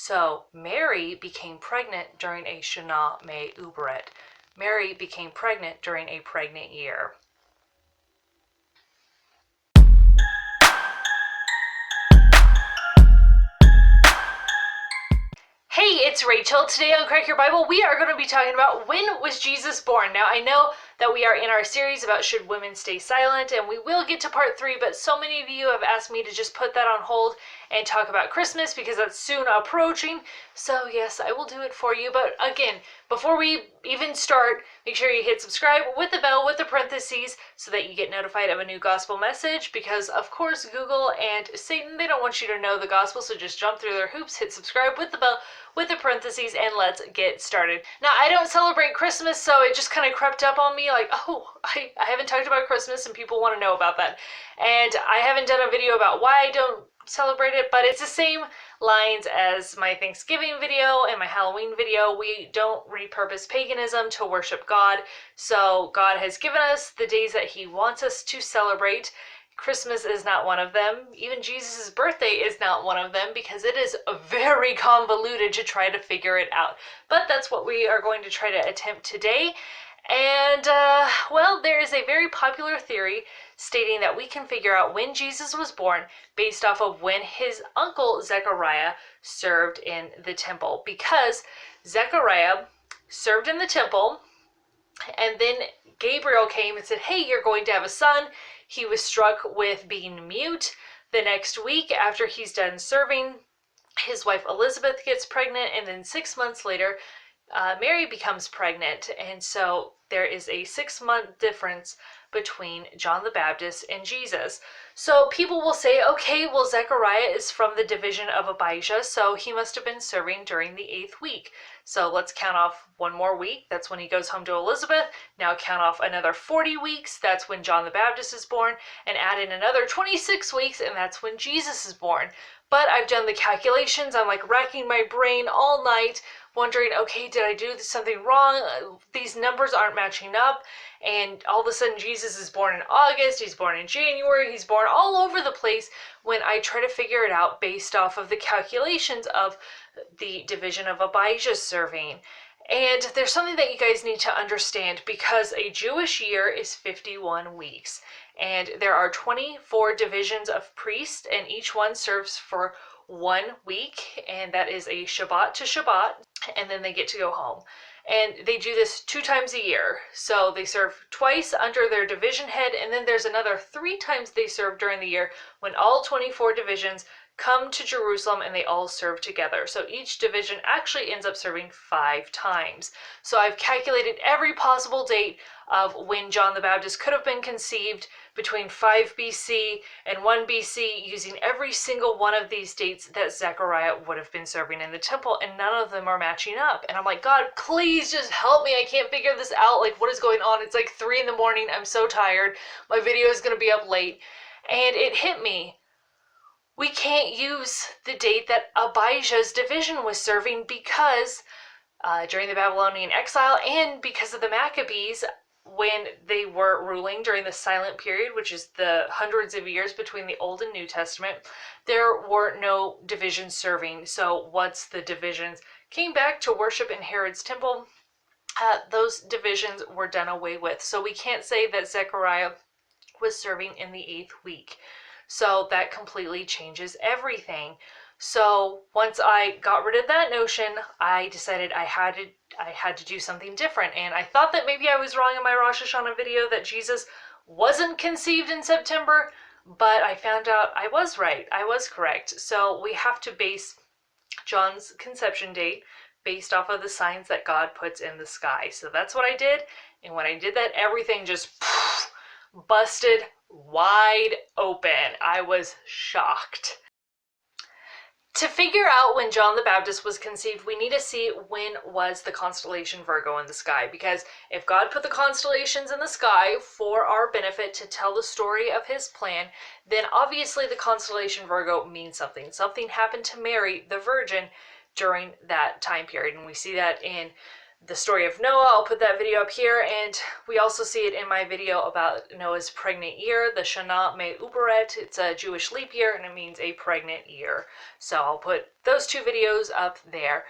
So Mary became pregnant during a Shana Me Uberet. Mary became pregnant during a pregnant year. Hey, it's Rachel. Today on Crack Your Bible, we are going to be talking about when was Jesus born. Now, I know that we are in our series about should women stay silent, and we will get to part 3, but so many of you have asked me to just put that on hold and talk about Christmas because that's soon approaching. So yes, I will do it for you. But again, before we even start, make sure you hit subscribe with the bell with the parentheses so that you get notified of a new gospel message, because of course Google and Satan, they don't want you to know the gospel, so just jump through their hoops, hit subscribe with the bell with the parentheses, and let's get started. Now, I don't celebrate Christmas, so it just kind of crept up on me like, oh, I haven't talked about Christmas and people want to know about that. And I haven't done a video about why I don't celebrate it, but it's the same lines as my Thanksgiving video and my Halloween video. We don't repurpose paganism to worship God. So God has given us the days that he wants us to celebrate. Christmas is not one of them. Even Jesus' birthday is not one of them, because it is very convoluted to try to figure it out. But that's what we are going to try to attempt today. And, well, there is a very popular theory stating that we can figure out when Jesus was born based off of when his uncle Zechariah served in the temple. Because Zechariah served in the temple, and then Gabriel came and said, hey, you're going to have a son. He was struck with being mute. The next week, after he's done serving, his wife Elizabeth gets pregnant, and then 6 months later, Mary becomes pregnant. And so there is a 6-month difference between John the Baptist and Jesus. So people will say, okay, well, Zechariah is from the division of Abijah, so he must have been serving during the 8th week. So let's count off one more week. That's when he goes home to Elizabeth. Now count off another 40 weeks. That's when John the Baptist is born. And add in another 26 weeks, and that's when Jesus is born. But I've done the calculations. I'm like racking my brain all night, wondering, okay, did I do something wrong? These numbers aren't matching up. And all of a sudden, Jesus is born in August, he's born in January, he's born all over the place when I try to figure it out based off of the calculations of the division of Abijah serving. And there's something that you guys need to understand, because a Jewish year is 51 weeks. And there are 24 divisions of priests, and each one serves for 1 week, and that is a Shabbat to Shabbat, and then they get to go home. And they do this 2 times a year. So they serve twice under their division head, and then there's another 3 times they serve during the year when all 24 divisions come to Jerusalem and they all serve together. So each division actually ends up serving 5 times. So I've calculated every possible date of when John the Baptist could have been conceived between 5 BC and 1 BC, using every single one of these dates that Zechariah would have been serving in the temple, and none of them are matching up. And I'm like, God, please just help me. I can't figure this out. Like, what is going on? It's like 3 in the morning. I'm so tired. My video is going to be up late. And it hit me. We can't use the date that Abijah's division was serving, because during the Babylonian exile, and because of the Maccabees, when they were ruling during the silent period, which is the hundreds of years between the Old and New Testament, there were no divisions serving. So once the divisions came back to worship in Herod's temple, those divisions were done away with. So we can't say that Zechariah was serving in the 8th week. So that completely changes everything. So once I got rid of that notion, I decided I had to do something different. And I thought that maybe I was wrong in my Rosh Hashanah video, that Jesus wasn't conceived in September, but I found out I was right. I was correct. So we have to base John's conception date based off of the signs that God puts in the sky. So that's what I did. And when I did that, everything just busted wide open. I was shocked. To figure out when John the Baptist was conceived, we need to see when was the constellation Virgo in the sky. Because if God put the constellations in the sky for our benefit to tell the story of his plan, then obviously the constellation Virgo means something. Something happened to Mary, the Virgin, during that time period. And we see that in the story of Noah. I'll put that video up here, and we also see it in my video about Noah's pregnant year, the Shana Me Uberet. It's a Jewish leap year, and it means a pregnant year. So I'll put those two videos up there.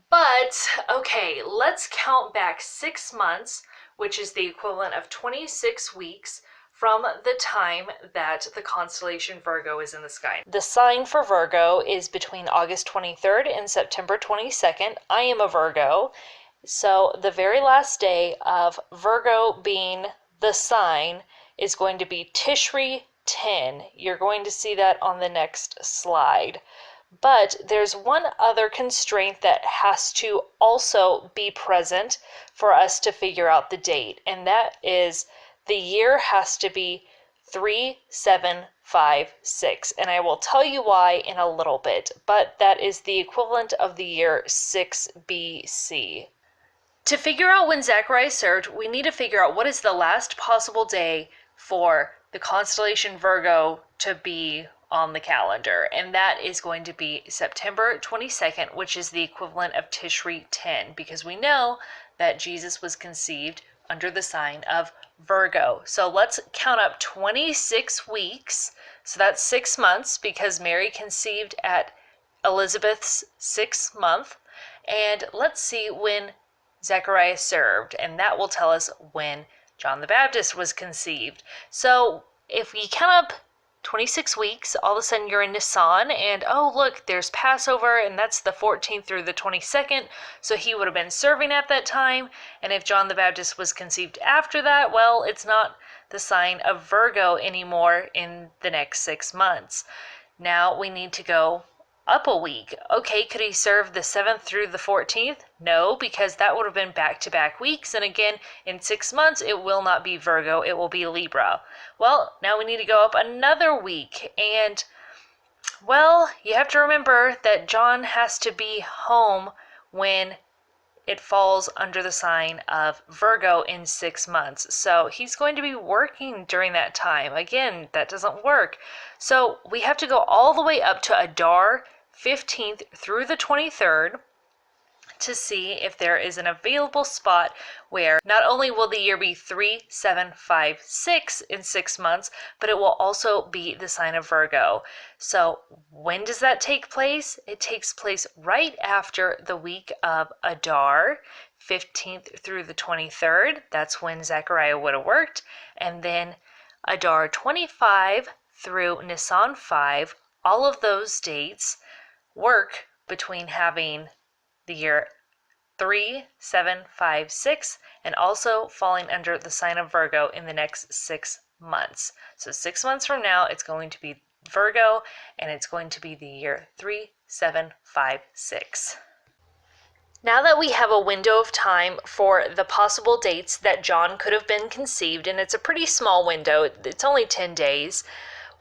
But, okay, let's count back 6 months, which is the equivalent of 26 weeks, from the time that the constellation Virgo is in the sky. The sign for Virgo is between August 23rd and September 22nd. I am a Virgo, so the very last day of Virgo being the sign is going to be Tishri 10. You're going to see that on the next slide. But there's one other constraint that has to also be present for us to figure out the date, and that is the year has to be 3756, and I will tell you why in a little bit, but that is the equivalent of the year 6 BC. To figure out when Zechariah served, we need to figure out what is the last possible day for the constellation Virgo to be on the calendar, and that is going to be September 22nd, which is the equivalent of Tishri 10, because we know that Jesus was conceived under the sign of Virgo. So let's count up 26 weeks. So that's 6 months, because Mary conceived at Elizabeth's 6th month. And let's see when Zechariah served, and that will tell us when John the Baptist was conceived. So if we count up 26 weeks, all of a sudden you're in Nisan, and oh look, there's Passover, and that's the 14th through the 22nd, so he would have been serving at that time. And if John the Baptist was conceived after that, well, it's not the sign of Virgo anymore in the next 6 months. Now we need to go up a week. Okay, could he serve the 7th through the 14th? No, because that would have been back-to-back weeks, and again, in 6 months, it will not be Virgo, it will be Libra. Well, now we need to go up another week, and, well, you have to remember that John has to be home when it falls under the sign of Virgo in 6 months. So he's going to be working during that time. Again, that doesn't work. So we have to go all the way up to Adar 15th through the 23rd to see if there is an available spot where not only will the year be 3756 in 6 months, but it will also be the sign of Virgo. So when does that take place? It takes place right after the week of Adar 15th through the 23rd. That's when Zechariah would have worked. And then Adar 25 through Nisan 5, all of those dates work between having the year 3756 and also falling under the sign of Virgo in the next 6 months. So 6 months from now, it's going to be Virgo, and it's going to be the year 3756. Now that we have a window of time for the possible dates that John could have been conceived, and it's a pretty small window, it's only 10 days,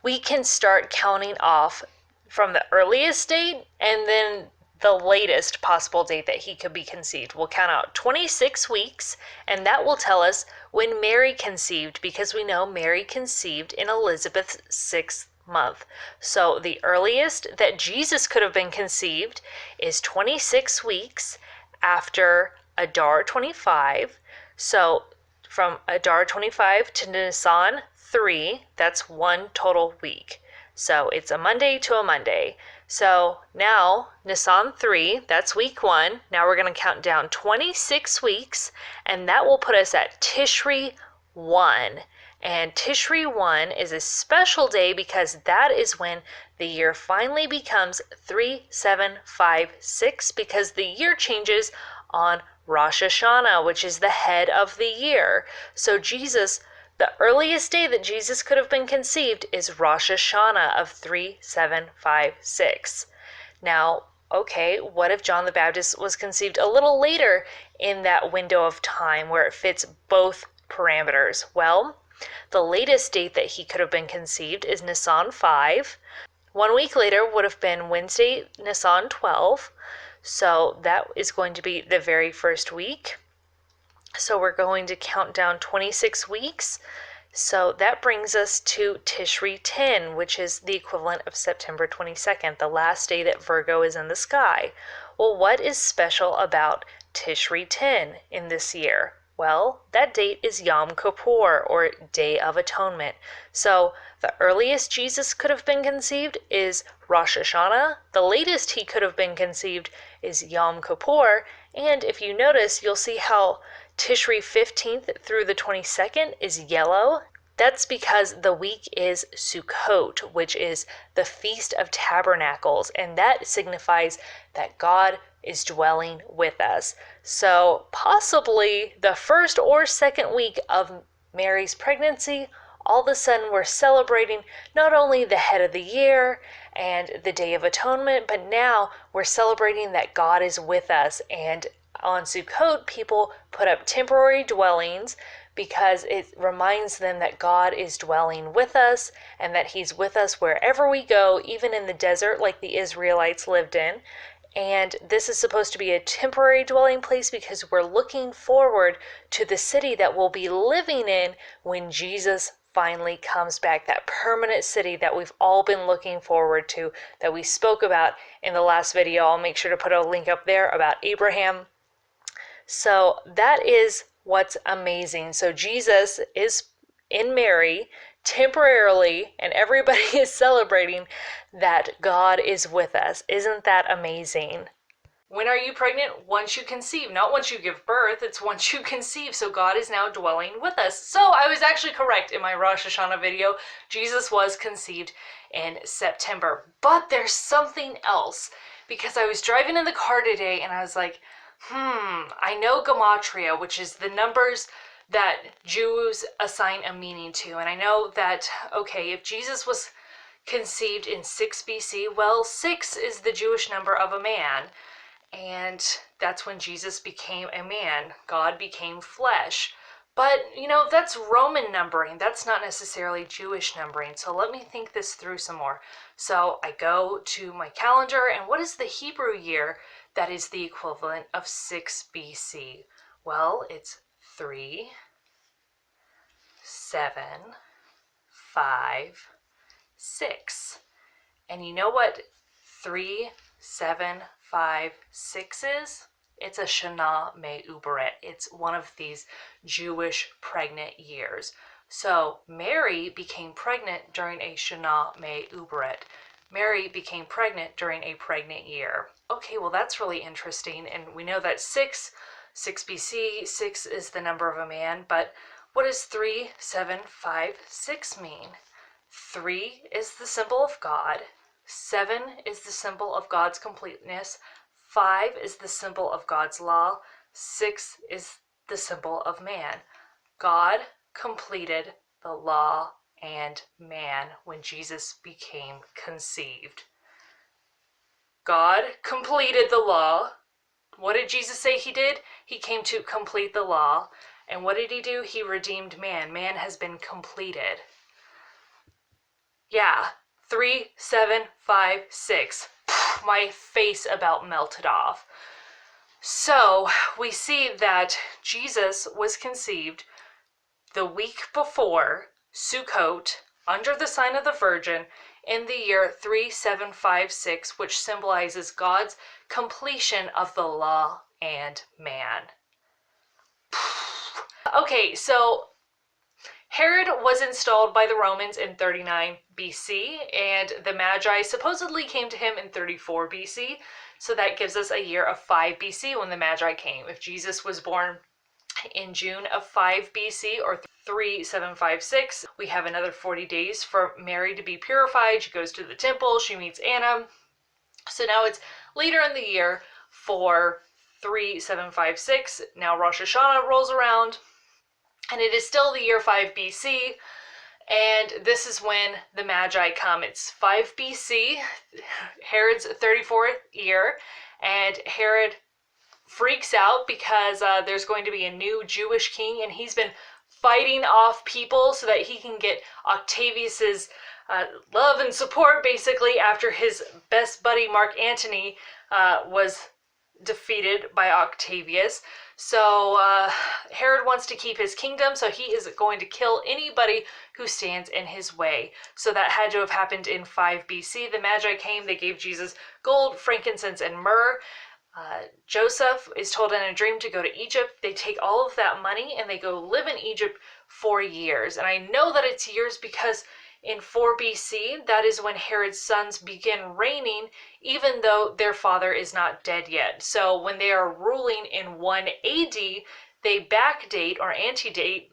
we can start counting off from the earliest date and then the latest possible date that he could be conceived. We'll count out 26 weeks, and that will tell us when Mary conceived, because we know Mary conceived in Elizabeth's 6th month. So the earliest that Jesus could have been conceived is 26 weeks after Adar 25. So from Adar 25 to Nisan 3, that's one total week. So it's a Monday to a Monday. So now Nisan 3, that's week 1. Now we're going to count down 26 weeks, and that will put us at Tishri 1. And Tishri 1 is a special day because that is when the year finally becomes 3756, because the year changes on Rosh Hashanah, which is the head of the year. So the earliest day that Jesus could have been conceived is Rosh Hashanah of 3756. Now, okay, what if John the Baptist was conceived a little later in that window of time where it fits both parameters? Well, the latest date that he could have been conceived is Nisan 5. 1 week later would have been Wednesday, Nisan 12. So that is going to be the very first week. So we're going to count down 26 weeks. So that brings us to Tishri 10, which is the equivalent of September 22nd, the last day that Virgo is in the sky. Well, what is special about Tishri 10 in this year? Well, that date is Yom Kippur, or Day of Atonement. So the earliest Jesus could have been conceived is Rosh Hashanah. The latest he could have been conceived is Yom Kippur. And if you notice, you'll see how Tishri 15th through the 22nd is yellow. That's because the week is Sukkot, which is the Feast of Tabernacles, and that signifies that God is dwelling with us. So possibly the first or second week of Mary's pregnancy, all of a sudden we're celebrating not only the head of the year and the Day of Atonement, but now we're celebrating that God is with us. And on Sukkot, people put up temporary dwellings because it reminds them that God is dwelling with us and that he's with us wherever we go, even in the desert like the Israelites lived in. And this is supposed to be a temporary dwelling place because we're looking forward to the city that we'll be living in when Jesus finally comes back, that permanent city that we've all been looking forward to, that we spoke about in the last video. I'll make sure to put a link up there about Abraham. So that is what's amazing. So Jesus is in Mary temporarily, and everybody is celebrating that God is with us. Isn't that amazing? When are you pregnant? Once you conceive, not once you give birth, it's once you conceive. So God is now dwelling with us. So I was actually correct in my Rosh Hashanah video. Jesus was conceived in September. But there's something else, because I was driving in the car today and I was like, I know gematria, which is the numbers that Jews assign a meaning to. And I know that, okay, if Jesus was conceived in 6 BC, well, 6 is the Jewish number of a man. And that's when Jesus became a man. God became flesh. But, that's Roman numbering. That's not necessarily Jewish numbering. So let me think this through some more. So I go to my calendar, and what is the Hebrew year that is the equivalent of 6 BC? Well, it's 3, 7, 5, 6. And you know what 3, 7, 5, 6 is? It's a Shana Me'uberet. It's one of these Jewish pregnant years. So Mary became pregnant during a Shana Me'uberet. Mary became pregnant during a pregnant year. Okay, well that's really interesting. And we know that 6 BC, 6 is the number of a man. But what does 3, 7, 5, 6 mean? 3 is the symbol of God. 7 is the symbol of God's completeness. 5 is the symbol of God's law. 6 is the symbol of man. God completed the law and man when Jesus became conceived. God completed the law. What did Jesus say he did? He came to complete the law. And what did he do? He redeemed man. Man has been completed. Yeah, 3, 7, 5, 6. My face about melted off. So we see that Jesus was conceived the week before Sukkot under the sign of the Virgin in the year 3756, which symbolizes God's completion of the law and man. Okay, so Herod was installed by the Romans in 39 BC, and the Magi supposedly came to him in 34 BC, so that gives us a year of 5 BC when the Magi came. If Jesus was born in June of 5 BC or 3756, we have another 40 days for Mary to be purified. She goes to the temple, she meets Anna. So now it's later in the year for 3756. Now Rosh Hashanah rolls around, and it is still the year 5 BC, and this is when the Magi come. It's 5 BC, Herod's 34th year, and Herod freaks out because there's going to be a new Jewish king, and he's been fighting off people so that he can get Octavius's love and support, basically, after his best buddy Mark Antony was defeated by Octavius. So Herod wants to keep his kingdom, so he is going to kill anybody who stands in his way. So that had to have happened in 5 BC. The Magi came, they gave Jesus gold, frankincense, and myrrh. Joseph is told in a dream to go to Egypt. They take all of that money and they go live in Egypt for years. And I know that it's years because in 4 BC, that is when Herod's sons begin reigning, even though their father is not dead yet. So when they are ruling in 1 AD, they backdate or antedate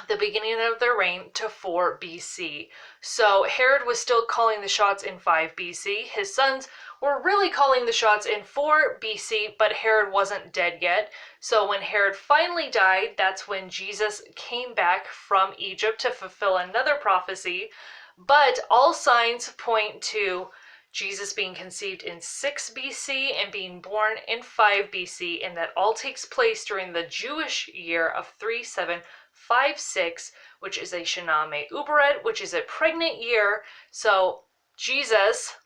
the beginning of their reign to 4 BC. So Herod was still calling the shots in 5 BC. His sons were really calling the shots in 4 BC, but Herod wasn't dead yet. So when Herod finally died, that's when Jesus came back from Egypt to fulfill another prophecy. But all signs point to Jesus being conceived in 6 BC and being born in 5 BC, and that all takes place during the Jewish year of 3756, which is a Shana Me'uberet, which is a pregnant year. So Jesus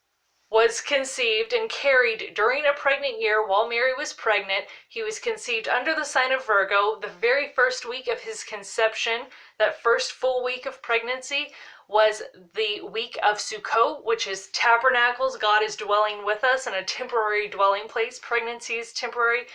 was conceived and carried during a pregnant year while Mary was pregnant. He was conceived under the sign of Virgo. The very first week of his conception, that first full week of pregnancy, was the week of Sukkot, which is tabernacles. God is dwelling with us in a temporary dwelling place. Pregnancy is temporary.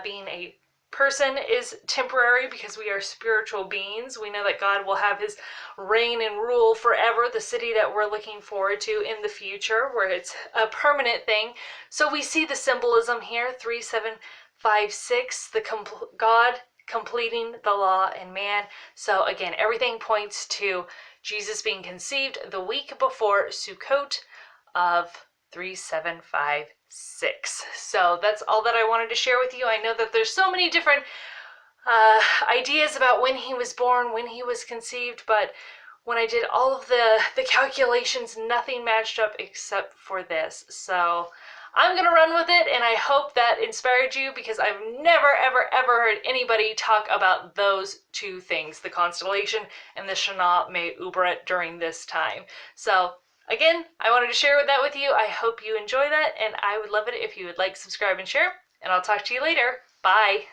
Being a person is temporary because we are spiritual beings. We know that God will have his reign and rule forever, the city that we're looking forward to in the future, where it's a permanent thing. So we see the symbolism here, 3756, God completing the law in man. So again, everything points to Jesus being conceived the week before Sukkot of 3756. So that's all that I wanted to share with you. I know that there's so many different ideas about when he was born, when he was conceived, but when I did all of the calculations, nothing matched up except for this. So I'm gonna run with it, and I hope that inspired you, because I've never ever heard anybody talk about those two things, the constellation and the Shana Me'uberet, during this time. So again, I wanted to share that with you. I hope you enjoy that, and I would love it if you would like, subscribe, and share, and I'll talk to you later. Bye.